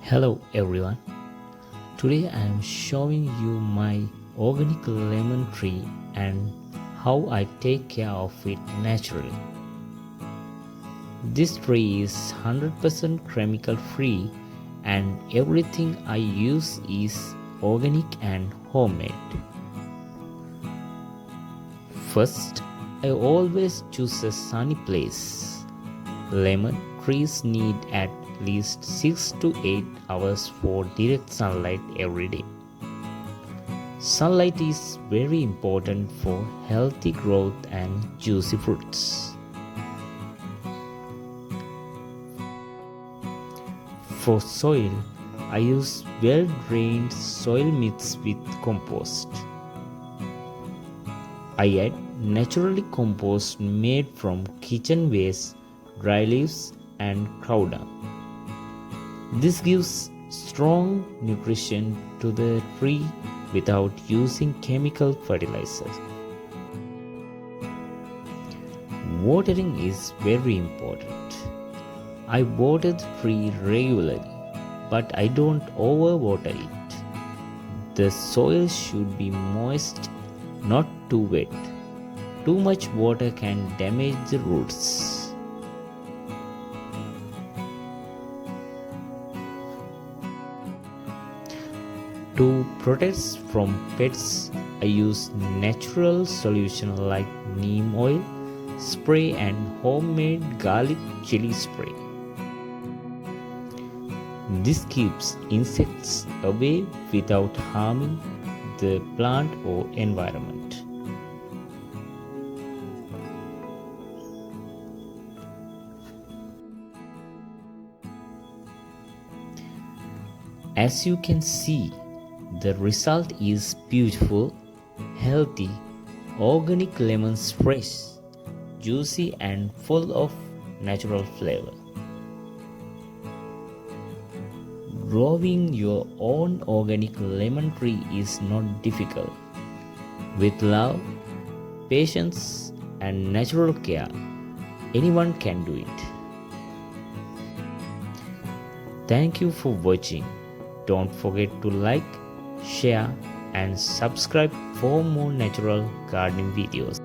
Hello everyone. Today I am showing you my organic lemon tree and how I take care of it naturally. This tree is 100% chemical free and everything I use is organic and homemade. First, I always choose a sunny place. Lemon trees need at least 6 to 8 hours for direct sunlight every day. Sunlight is very important for healthy growth and juicy fruits. For soil, I use well-drained soil mixed with compost. I add naturally compost made from kitchen waste, dry leaves and cow dung. This gives strong nutrition to the tree without using chemical fertilizers. Watering is very important. I water the tree regularly, but I don't overwater it. The soil should be moist, not too wet. Too much water can damage the roots. To protect from pests, I use natural solution like neem oil spray and homemade garlic chili spray. This keeps insects away without harming the plant or environment. As you can see, the result is beautiful, healthy, organic lemons, fresh, juicy and full of natural flavor. Growing your own organic lemon tree is not difficult. With love, patience and natural care, anyone can do it. Thank you for watching. Don't forget to like, share and subscribe for more natural gardening videos.